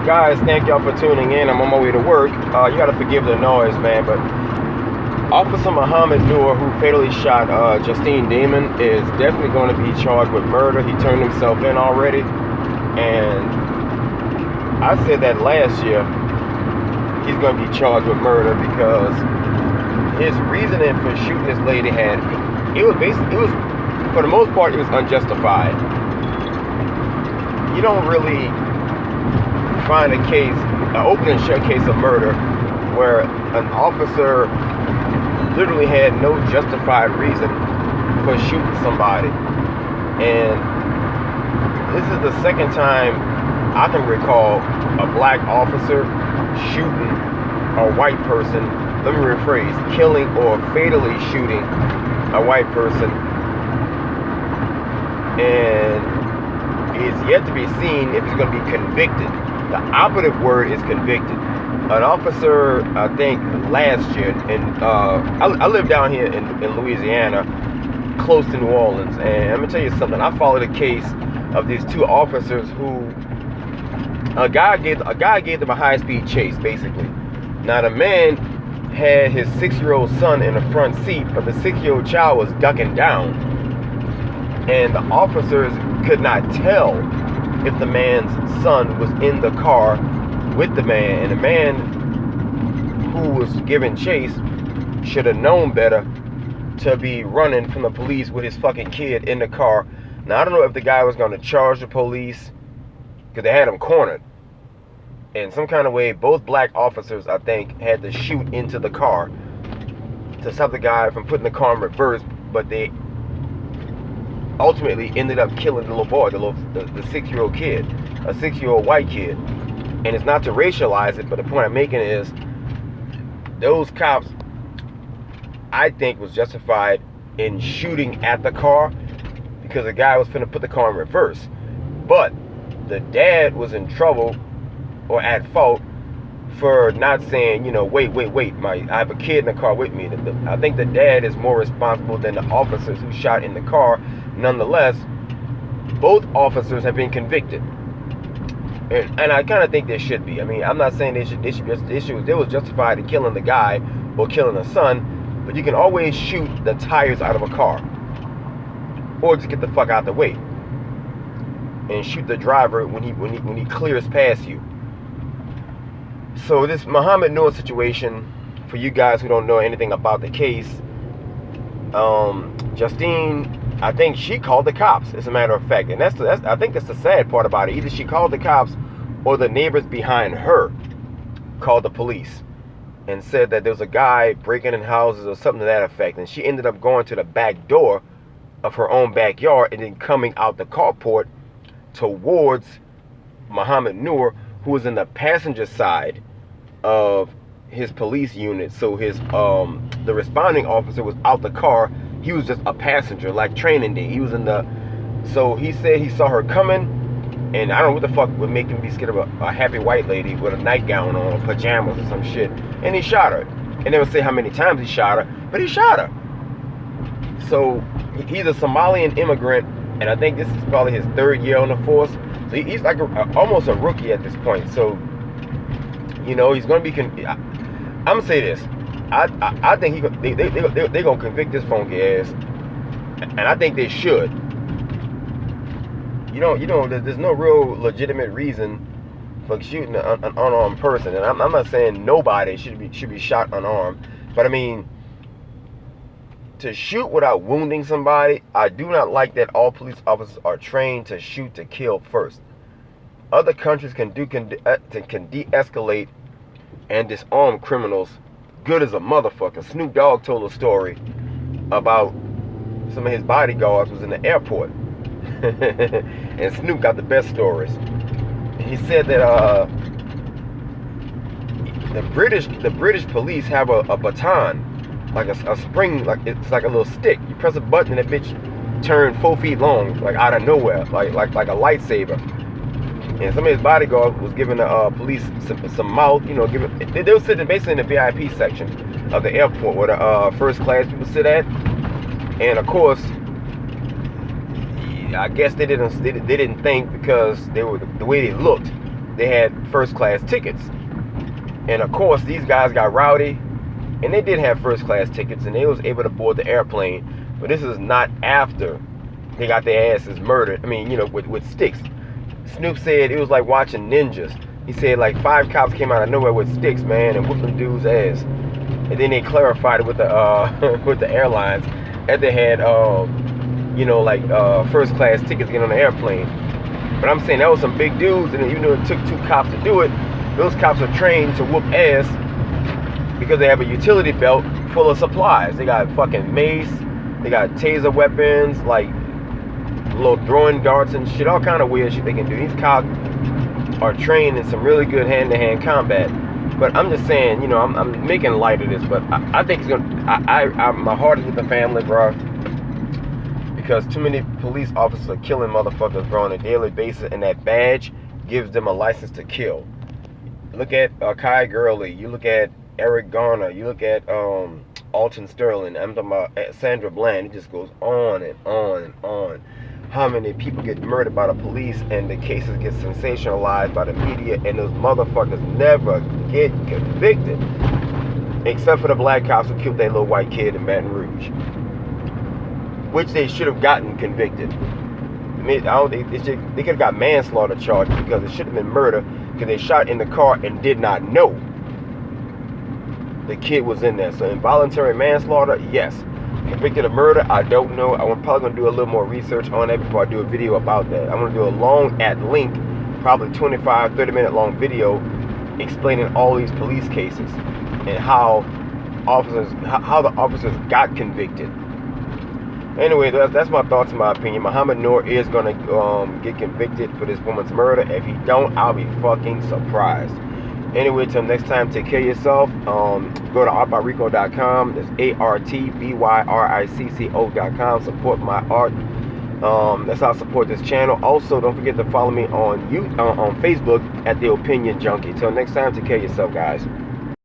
Guys, thank y'all for tuning in. I'm on my way to work. You gotta forgive the noise, man, but Officer Muhammad Noor, who fatally shot Justine Damon, is definitely going to be charged with murder. He turned himself in already, and I said that last year he's going to be charged with murder because his reasoning for shooting this lady for the most part, it was unjustified. You don't really find an open and shut case of murder where an officer literally had no justified reason for shooting somebody. And this is the second time I can recall a black officer shooting a white person, let me rephrase, killing or fatally shooting a white person. And it's yet to be seen if he's going to be convicted. The operative word is convicted. An officer, I think last year, and I live down here in Louisiana, close to New Orleans, and I'm gonna tell you something. I followed a case of these two officers who a guy gave them a high-speed chase, basically. Now the man had his 6-year-old son in the front seat, but the 6-year-old child was ducking down, and the officers could not tell if the man's son was in the car with the man, and the man who was giving chase should have known better to be running from the police with his fucking kid in the car. Now I don't know if the guy was going to charge the police because they had him cornered. In some kind of way, both black officers, I think, had to shoot into the car to stop the guy from putting the car in reverse, but they ultimately ended up killing the little boy, the 6-year-old kid, a 6-year-old white kid. And it's not to racialize it, but the point I'm making is those cops, I think, was justified in shooting at the car because the guy was finna put the car in reverse. But the dad was in trouble or at fault for not saying, wait, I have a kid in the car with me. I think the dad is more responsible than the officers who shot in the car. Nonetheless, both officers have been convicted. And I kind of think they should be. I mean, I'm not saying they was justified in killing the guy or killing the son, but you can always shoot the tires out of a car, or just get the fuck out the way and shoot the driver when he clears past you. So this Muhammad Noor situation, for you guys who don't know anything about the case, Justine, I think she called the cops, as a matter of fact. And I think that's the sad part about it. Either she called the cops or the neighbors behind her called the police and said that there was a guy breaking in houses or something to that effect. And she ended up going to the back door of her own backyard and then coming out the carport towards Muhammad Noor, who was in the passenger side of his police unit. So the responding officer was out the car. He was just a passenger, like training day. He was so he said he saw her coming, and I don't know what the fuck would make him be scared of a happy white lady with a nightgown on, or pajamas or some shit. And he shot her. And they would say how many times he shot her, but he shot her. So he's a Somalian immigrant, and I think this is probably his 3rd year on the force. So he's like almost a rookie at this point. So, he's going to be... I'm going to say this. I think they're going to convict this funky ass. And I think they should. There's no real legitimate reason for shooting an unarmed person. And I'm not saying nobody should be shot unarmed. But I mean, to shoot without wounding somebody, I do not like that all police officers are trained to shoot to kill first. Other countries can de-escalate and disarm criminals good as a motherfucker. Snoop Dogg told a story about some of his bodyguards was in the airport. And Snoop got the best stories. He said that the British police have a baton, like a spring, like it's like a little stick. You press a button and that bitch turn 4 feet long, like out of nowhere, like a lightsaber. And some of his bodyguards was giving the police some mouth, they were sitting basically in the VIP section of the airport where the first class people sit at. And of course, I guess they didn't think, because they were the way they looked, they had first class tickets. And of course, these guys got rowdy, and they did have first class tickets, and they was able to board the airplane. But this is not after they got their asses murdered. I mean, you know, with sticks. Snoop said it was like watching ninjas. He said like 5 cops came out of nowhere with sticks, man, and whooped them dude's ass. And then they clarified it with the with the airlines that they had you know, like first class tickets to get on the airplane. But I'm saying that was some big dudes, and even though it took 2 cops to do it, those cops are trained to whoop ass because they have a utility belt full of supplies. They got fucking mace, they got taser weapons, like little throwing darts and shit, all kind of weird shit they can do. These cops are trained in some really good hand-to-hand combat. But I'm just saying, you know, I'm making light of this, but I think it's gonna. My heart is with the family, bro, because too many police officers are killing motherfuckers, bro, on a daily basis, and that badge gives them a license to kill. Look at Kai Gurley. You look at Eric Garner. You look at Alton Sterling. I'm talking about Sandra Bland. It just goes on and on and on. How many people get murdered by the police, and the cases get sensationalized by the media, and those motherfuckers never get convicted, except for the black cops who killed that little white kid in Baton Rouge, which they should have gotten convicted. I mean, they could have got manslaughter charged because it should have been murder, because they shot in the car and did not know the kid was in there. So involuntary manslaughter, yes. Convicted of murder, I don't know. I'm probably going to do a little more research on that before I do a video about that. I'm going to do a long at length, probably 25, 30 minute long video explaining all these police cases and how the officers got convicted. Anyway, that's my thoughts and my opinion. Muhammad Noor is going to get convicted for this woman's murder. If he don't, I'll be fucking surprised. Anyway, till next time, take care of yourself. Go to artbyrico.com. That's ARTBYRICCO.com. Support my art. That's how I support this channel. Also, don't forget to follow me on Facebook at The Opinion Junkie. Till next time, take care of yourself, guys.